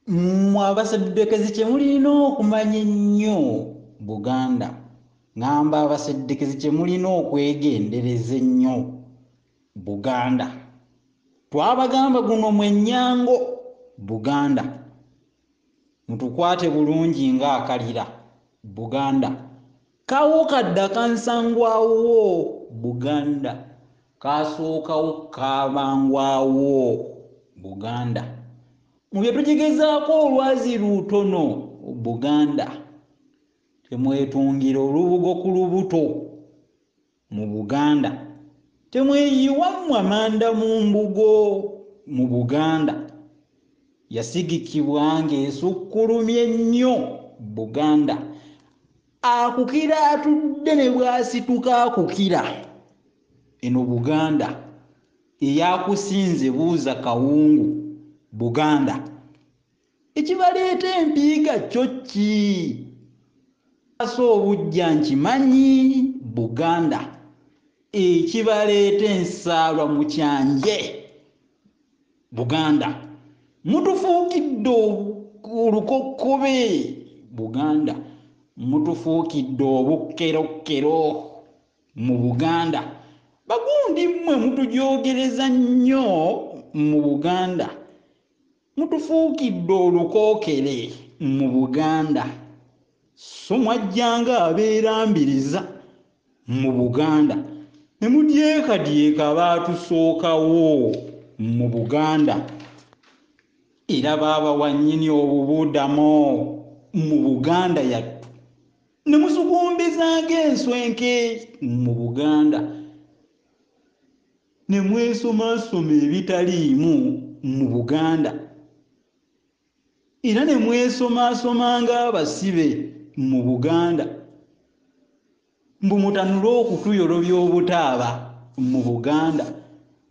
Abaseddeekezi kye mulina okumanya ennyo Buganda, ŋŋamba abaseddeekezi kye mulina okwegendereza ennyo Buganda. Twabagamba guno mwenyango Buganda, mutukwate bulungi ng'akalira Buganda. Kawokadda kansangwawo Buganda, kaasookawo kaabangwawo Buganda. Mu bye tugigezaako olwazi luutono Buganda, temwetungira olubugo ku lubuto mu Buganda, temweyiwa mmwe amanda mu mbugo mu Buganda. Yasigikibwa ng'esukkulumye ennyo Buganda. Akukira atudde ne bw'asituka akukira eno Buganda, eyakusinze buuza Kawungu Buganda. Ekibaleeta empiiga kyo ki? Asa obujja nkimanyi Buganda. Ekibaleeta ensaalwa mu kyanje Buganda. Mutufuukidde olukokkobe Buganda, mutufuukidde obukkerokkero mu Buganda. Bagundi mmwe mutujoogereza nnyo mu Buganda, mutufuukidde olukookere mu Buganda. So mwajjanga abeerambiriza mu Buganda ne mudyekadyeka baatusookawo mu Buganda, era baabawa nnyini obubuudamo mu Buganda yattu, ne musukumbiza ng'enswenke mu Buganda, ne mwesomasoma ebitaliimu mu Buganda, era ne mwesomasoma ng'abasibe mu Buganda. Mbu mutanule okutuyolobya obutaaba mu Buganda,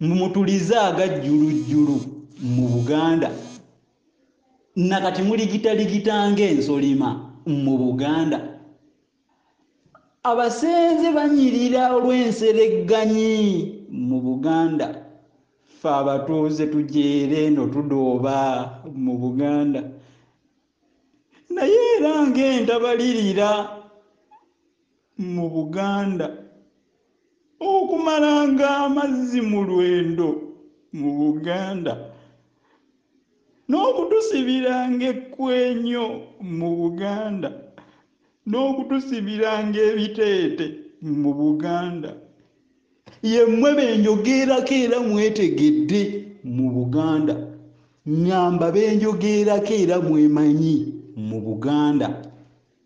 mbu mutulize agajjulujjulu mu Buganda, nakati muligitaligita ng'ensolima mu Buganda. Abasenze banyirira olw'enseregganyi mu Buganda. Ffe abatuuze tujeera eno tudooba mu Buganda, naye era ng'entabalirira mu Buganda, okumalanga amazzi mu lwendo mu Buganda, n'okutusibiranga ekkwenyo mu Buganda, n'okutusibiranga ebiteete mu Buganda. Yemmwe benjogeerako era mwetegedde mu Buganda, ŋŋamba benjogeerako era mwemanyi mu Buganda.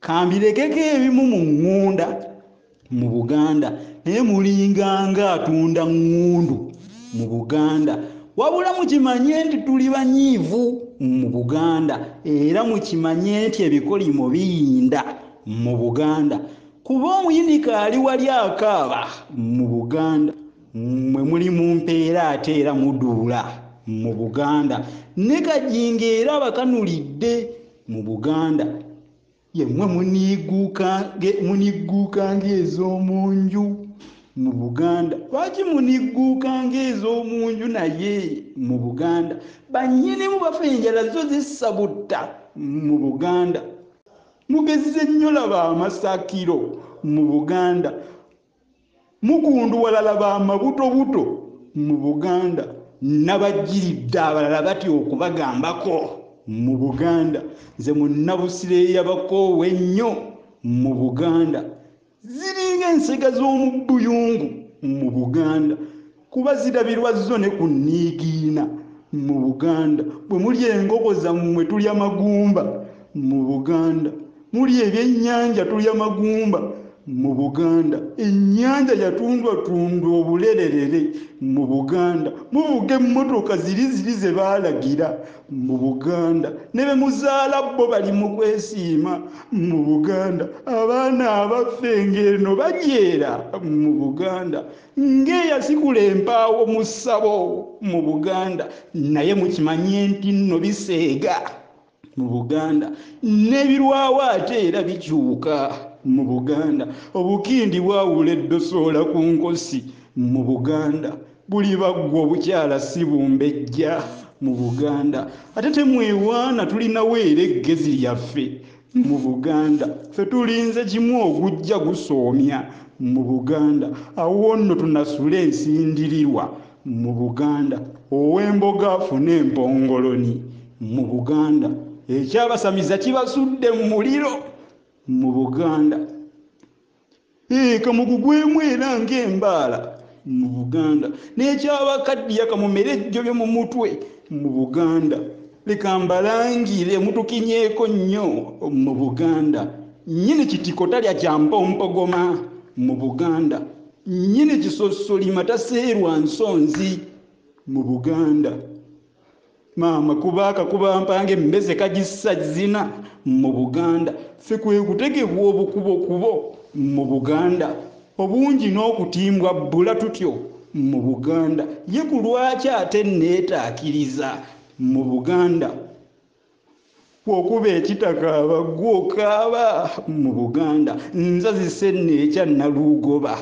Kambirekeko ebimu mu ŋŋunda mu Buganda, naye mulinganga atunda ŋŋundu mu Buganda. Wabula mukimanye nti tuli banyiivu mu Buganda, era mukimanye nti ebikolimo biyinda mu Buganda. Kuba omuyinike ali wali akaaba mu Buganda, mwe muli mu mpeera ate era muduula mu Buganda. Ne kajinga era bakanulidde mu Buganda. Yemmwe munigguuka ng'ez'omu nju mu Buganda. Lwaki munigguuka ng'ez'omu nju naye mu Buganda? Bannyinimu bafa enjala zo zissabutta mu Buganda. Mugezze nnyo laba amasakiro mu Buganda, mukunduwala laba amabutobuto mu Buganda, nabajjiridde abalala batya okubagambako mu Buganda. Nze munnabusire eyabakoowa ennyo mu Buganda, ziringa ensega z'omu Buyungu mu Buganda, kuba zirabirwa zo ne ku Niigiina mu Buganda. Bwe muli enkoko zammwe tulya magumba mu Buganda, muli ebyennyanja tulya magumba mu Buganda. Ennyanja yatundwatundwa obulererere mu Buganda. Muvuga emmotoka ziri ze baalagira mu Buganda, ne be muzaala bo bali mu kwesiima mu Buganda. Abaana abaffe ng'eno bajeera mu Buganda, ng'eyasikula empaawo mu ssabo mu Buganda, naye mukimanye nti nno biseega mu Buganda. N'ebirwawo ate era bikyuka mu Buganda. Obukindi bwawula eddosoola ku nkosi mu Buganda. Buli baggwa obukyala si bumbejja mu Buganda ate temwewaana tulinawo era eggezi lyaffe mu Buganda ffe tulinze kimu ogujja gusoomya mu Buganda awo nno tunasula ensindirirwa mu Buganda ow'emboga afuna empongoloni mu Buganda ekyabasamiza kibasudde mu muliro mu Buganda kamugugwemu era ng'embaala mu Buganda n'ekyabakaddiya kamumere ejjobyo mu mutwe mu Buganda leka mbalangire mutukinyeeko nnyo mu Buganda nnyini kitiko talya kyampompogoma mu Buganda nnyini kisosolima taseerwa nsonzi mu Buganda maama kubaaka kuba mpange emmeze kagissa zina mu Buganda ffe kwe kutegebwa obukubokubo mu Buganda obungi n'okutimbwa bbula tutyo mu Buganda ye ku lwaki ate neetaakiriza mu Buganda okuba ekitakaaba gw'okaaba mu Buganda nzazise n'ekya Nalugoba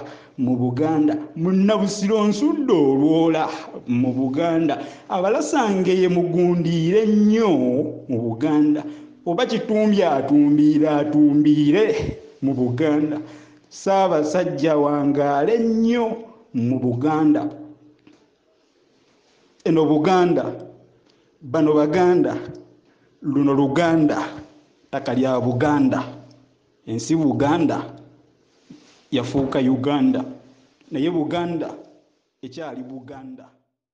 mu Buganda munnabusiro nsudde olwola mu Buganda abalasangeye mugundiire nnyo mu Buganda oba kitumbi atumbiire mu Buganda Ssaabasajja wangaale nnyo mu Buganda eno Buganda bano Baganda luno Luganda ttaka lya Buganda ensi Buganda yafuuka Uganda naye Buganda ekyali Buganda.